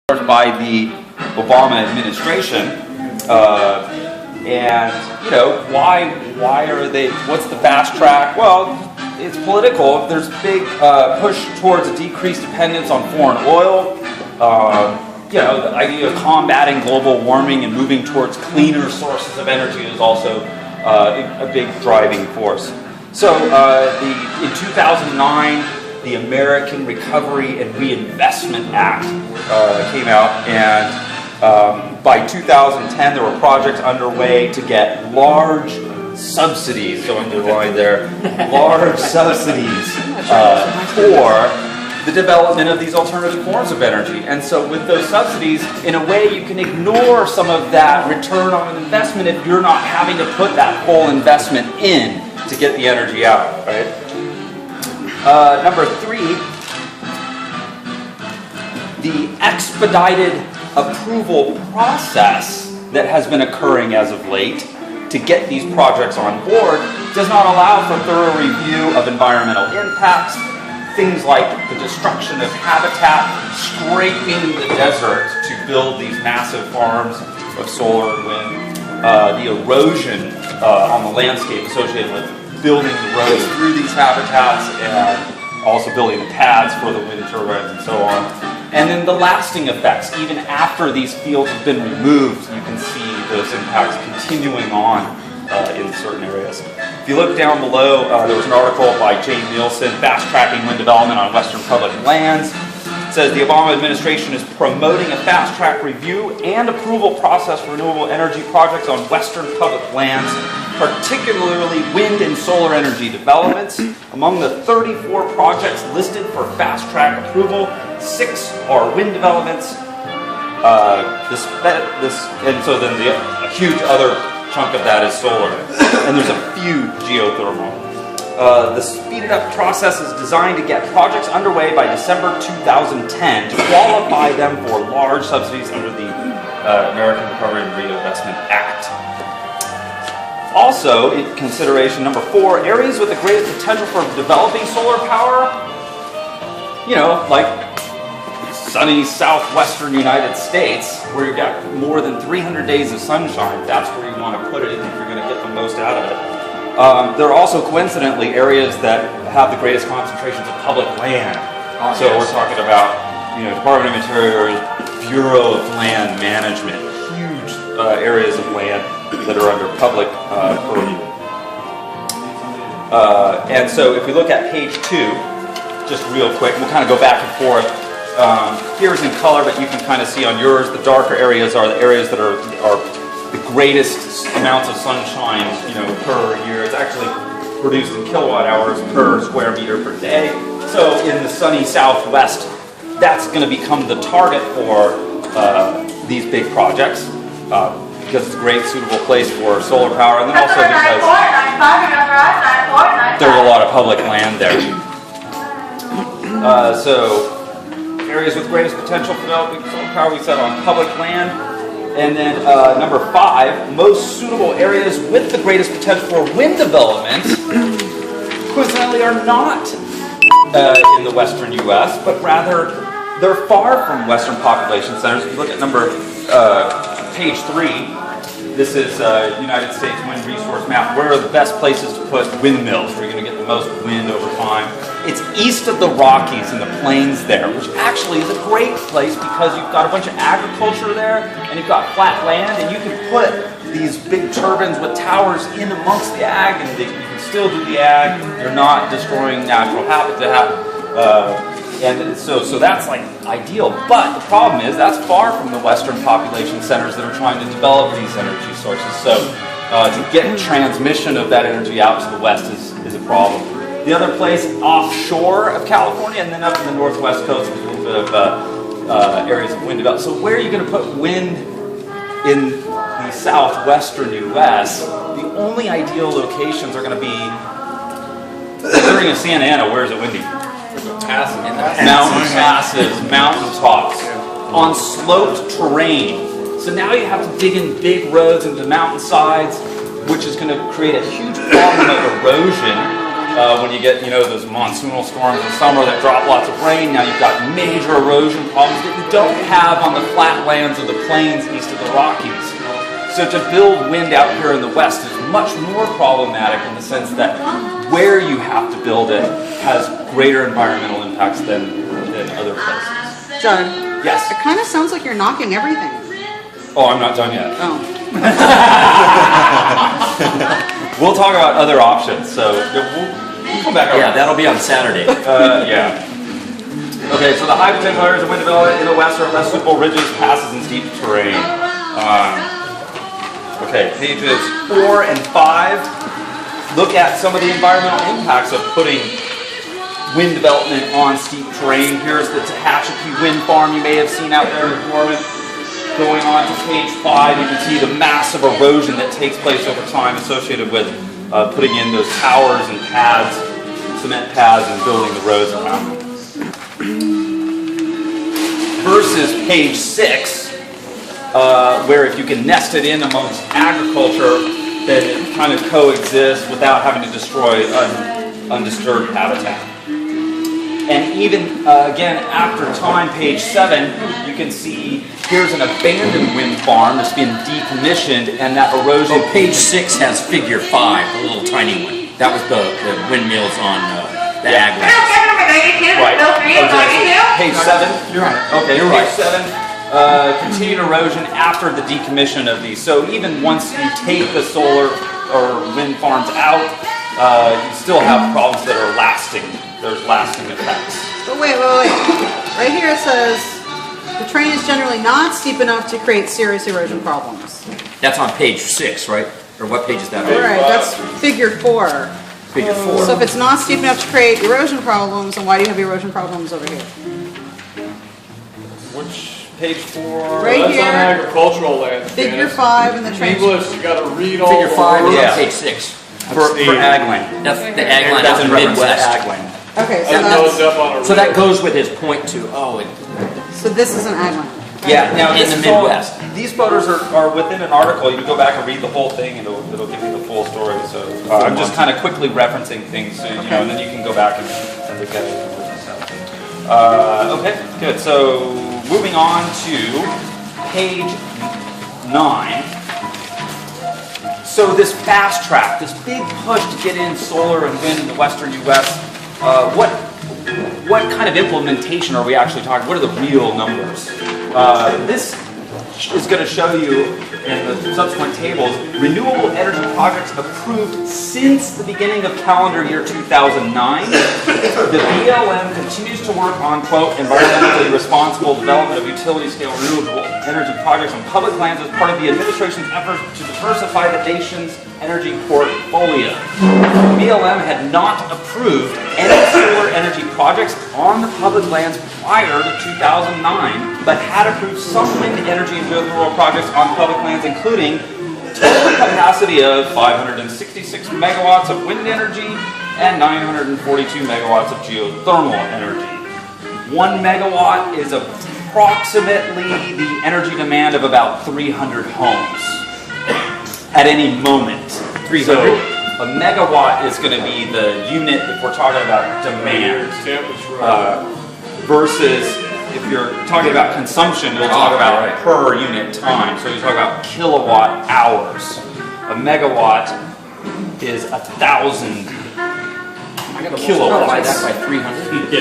by the Obama administration, and why are they? What's the fast track? Well, it's political. There's a big push towards a decreased dependence on foreign oil. The idea of combating global warming and moving towards cleaner sources of energy is also a big driving force. So, in 2009. The American Recovery and Reinvestment Act came out, and by 2010 there were projects underway to get large subsidies, so underlined there, large subsidies for the development of these alternative forms of energy. And so with those subsidies, in a way you can ignore some of that return on investment if you're not having to put that full investment in to get the energy out, right? Number 3, the expedited approval process that has been occurring as of late to get these projects on board does not allow for thorough review of environmental impacts, things like the destruction of habitat, scraping the desert to build these massive farms of solar and wind, the erosion on the landscape associated with building the roads through these habitats and also building the pads for the wind turbines and so on. And then the lasting effects, even after these fields have been removed, you can see those impacts continuing on in certain areas. If you look down below, there was an article by Jane Nielsen, Fast Tracking Wind Development on Western Public Lands. It says the Obama administration is promoting a fast-track review and approval process for renewable energy projects on Western public lands, particularly wind and solar energy developments. Among the 34 projects listed for fast-track approval, 6 are wind developments. And so then a huge other chunk of that is solar, and there's a few geothermal. The speeded up process is designed to get projects underway by December 2010 to qualify them for large subsidies under the American Recovery and Reinvestment Act. Also, in consideration number 4, areas with the greatest potential for developing solar power, like sunny southwestern United States, where you've got more than 300 days of sunshine. That's where you want to put it if you're going to get the most out of it. There are also, coincidentally, areas that have the greatest concentrations of public land. So we're talking about, Department of Interior, Bureau of Land Management, huge areas of land that are under public purview. And so if we look at page 2, just real quick, we'll kind of go back and forth. Here's in color, but you can kind of see on yours, the darker areas are the areas that are the greatest amounts of sunshine, per year. It's actually produced in kilowatt hours per square meter per day. So in the sunny southwest, that's going to become the target for these big projects because it's a great suitable place for solar power, and then also because there's a lot of public land there. So areas with greatest potential for developing solar power we set on public land. And then number 5, most suitable areas with the greatest potential for wind development, coincidentally, are not in the western U.S., but rather they're far from western population centers. If you look at page 3, this is United States wind resource map. Where are the best places to put windmills? Where you're going to get the most wind over time? It's east of the Rockies and the plains there, which actually is a great place because you've got a bunch of agriculture there, and you've got flat land, and you can put these big turbines with towers in amongst the ag, and you can still do the ag. You're not destroying natural habitat, and so that's like ideal. But the problem is that's far from the western population centers that are trying to develop these energy sources. So to get transmission of that energy out to the west is a problem. The other place offshore of California, and then up in the northwest coast, there's a little bit of areas of wind development. So where are you going to put wind in the southwestern U.S.? The only ideal locations are going to be, during a Santa Ana, where is it windy? Mountain passes, mountain tops, on sloped terrain. So now you have to dig in big roads into the mountainsides, which is going to create a huge problem of erosion. when you get, those monsoonal storms in summer that drop lots of rain. Now you've got major erosion problems that you don't have on the flatlands of the plains east of the Rockies. So to build wind out here in the west is much more problematic in the sense that where you have to build it has greater environmental impacts than other places. Judd. Yes? It kind of sounds like you're knocking everything. Oh, I'm not done yet. Oh. We'll talk about other options, so we'll come back over. Yeah, that'll be on Saturday. Yeah. Okay, so the high potential areas of wind development in the west are less suitable ridges, passes, and steep terrain. Okay, pages 4 and 5 look at some of the environmental impacts of putting wind development on steep terrain. Here's the Tehachapi wind farm you may have seen out there in Norman. Going on to page 5, you can see the massive erosion that takes place over time associated with putting in those towers and pads, cement pads, and building the roads around them. Versus page 6, where if you can nest it in amongst agriculture, then it kind of coexists without having to destroy undisturbed habitat. And even, again, after time, page 7, you can see here's an abandoned wind farm that's been decommissioned, and that erosion... Oh, page 6 has figure 5, the little tiny one. That was the windmills on the ag lands. Right. Page 7? You're right. Okay, you're page right. 7. Continued erosion after the decommission of these. So even once you take the solar or wind farms out, you still have problems that are lasting. There's lasting effects. But wait. Right here it says, the terrain is generally not steep enough to create serious erosion problems. That's on page 6, right? Or what page is that on? Right, that's figure 4. Figure 4. So if it's not steep enough to create erosion problems, then why do you have erosion problems over here? Which page 4? Right That's here. on agricultural land. Figure 5 in the train. English, you got to read all Figure the 5 is Yeah. on page 6. For ag land. That's the ag land That's out in in the reference to Midwest. ag land. Okay, so That goes up on a So that river. goes with his point to, so this is an ag land. Yeah, now In this the is all- Midwest. these photos are within an article. You can go back and read the whole thing, and it'll give you the full story. So I'm just kind of quickly referencing things, so, and then you can go back and look at it. Okay, good. So moving on to page 9. So this fast track, this big push to get in solar and wind in the western U.S., what kind of implementation are we actually talking? What are the real numbers? This is going to show you in the subsequent tables renewable energy projects approved since the beginning of calendar year 2009. The BLM continues to work on, quote, environmentally responsible development of utility-scale renewable energy projects on public lands as part of the administration's effort to diversify the nation's energy portfolio. BLM had not approved any solar energy projects on the public lands prior to 2009, but had approved some wind energy and geothermal projects on public lands, including total capacity of 566 megawatts of wind energy and 942 megawatts of geothermal energy. 1 megawatt is approximately the energy demand of about 300 homes at any moment. 300. So a megawatt is going to be the unit if we're talking about demand. Versus if you're talking about consumption, you'll talk about per unit time. So you talk about kilowatt hours. A megawatt is 1,000 kilowatts. Multiply that by 300.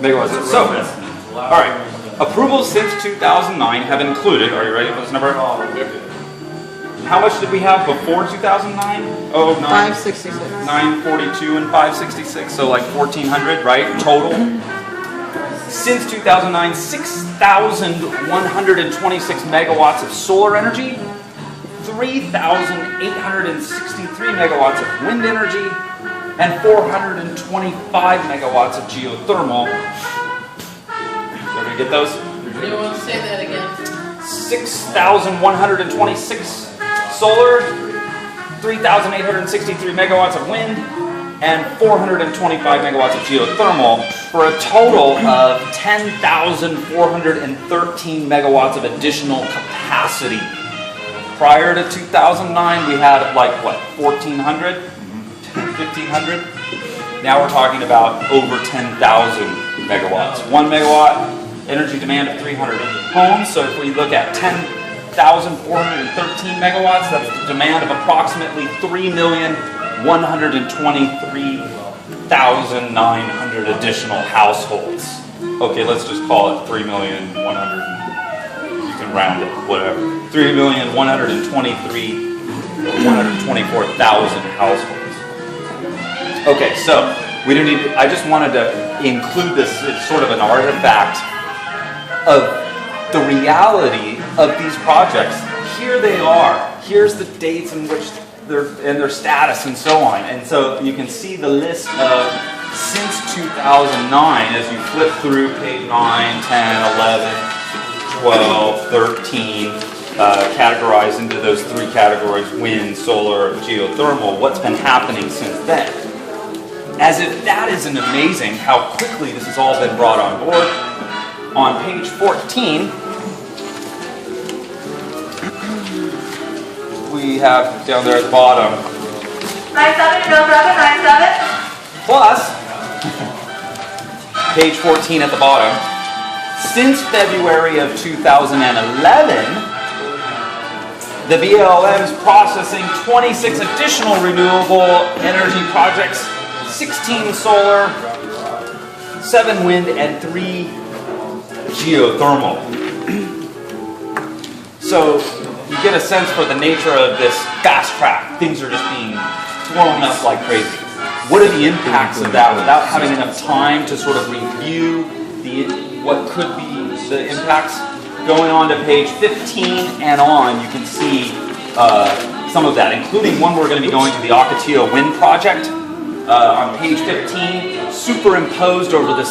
Megawatts. So, all right. Approvals since 2009 have included. Are you ready for this number? How much did we have before 2009? Oh, 566. 942 and 566, so like 1,400, right, total? Since 2009, 6,126 megawatts of solar energy, 3,863 megawatts of wind energy, and 425 megawatts of geothermal. Did we get those? You want to say that again? 6,126 solar, 3,863 megawatts of wind, and 425 megawatts of geothermal, for a total of 10,413 megawatts of additional capacity. Prior to 2009, we had like, what, 1,400? 1,500. Now we're talking about over 10,000 megawatts. 1 megawatt energy demand of 300 homes. So if we look at 10,413 megawatts, that's the demand of approximately 3,123,900 additional households. Okay, let's just call it 3,100,000. You can round it, whatever. 3,124,000 households. Okay, so we don't need. I just wanted to include this as sort of an artifact of the reality of these projects. Here they are. Here's the dates in which their status and so on. And so you can see the list of since 2009 as you flip through page 9, 10, 11, 12, 13, categorized into those three categories: wind, solar, geothermal. What's been happening since then? As if that isn't amazing how quickly this has all been brought on board. On page 14, we have down there at the bottom, 97, plus, page 14 at the bottom, since February of 2011, the BLM is processing 26 additional renewable energy projects, 16 solar, 7 wind, and 3 geothermal. So you get a sense for the nature of this fast track. Things are just being thrown up like crazy. What are the impacts of that without having enough time to sort of review what could be the impacts? Going on to page 15 and on, you can see some of that, including one we're going to be going to the Ocotillo Wind Project. On page 15, superimposed over the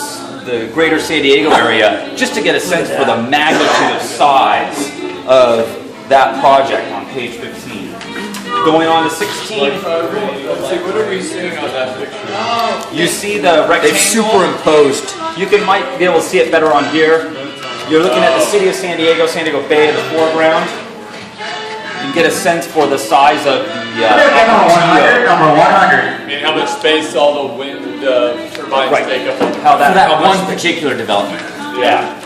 greater San Diego area, just to get a sense for the magnitude of size of that project on page 15. Going on to 16. Let's see, what are we seeing on that picture? You see the rectangle? They've superimposed. You might be able to see it better on here. You're looking at the city of San Diego Bay in the foreground. You can get a sense for the size of the Ocotillo. Number 100. I mean, how much space all the wind turbines Right. take up? How For that one much- particular development. Yeah.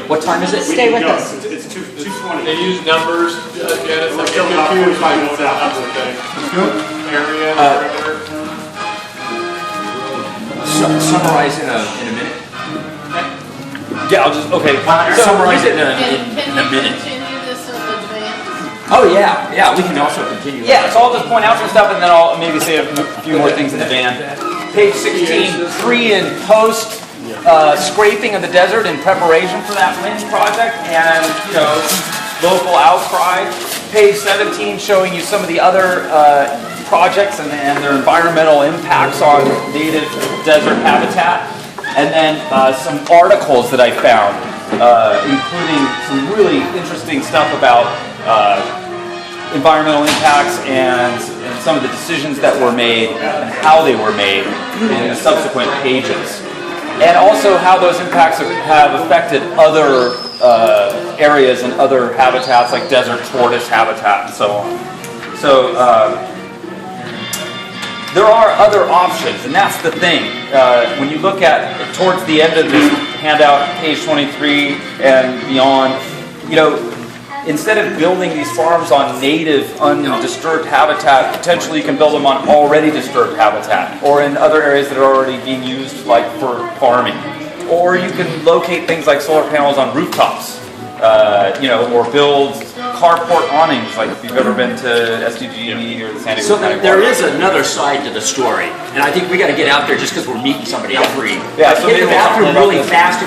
What time is it? Stay with us. It's 220. They use numbers, Janice, I'm Still about confused by 45 what minutes out. number thing. Area, perimeter. Summarize in a minute. Yeah, I'll just, okay. Summarize it in a Can you minute. continue this in advance? Oh yeah, we can also continue. Yeah, so I'll just point out some stuff and then I'll maybe say a few more things in the van. Page 16, pre and post scraping of the desert in preparation for that wind project and, local outcry. Page 17 showing you some of the other projects and their environmental impacts on native desert habitat. And then some articles that I found, including some really interesting stuff about environmental impacts and some of the decisions that were made and how they were made in the subsequent pages. And also how those impacts have affected other areas and other habitats like desert tortoise habitat and so on. So there are other options, and that's the thing. When you look at towards the end of this handout, page 23 and beyond, instead of building these farms on native, undisturbed habitat, potentially you can build them on already disturbed habitat, or in other areas that are already being used, like for farming. Or you can locate things like solar panels on rooftops, or build carport awnings, like if you've ever been to SDG or the San Diego So County there Water. is another side to the story, and I think we got to get out there just because we're meeting somebody else. Yeah, so Get maybe to the we'll talk bathroom about really this. fast.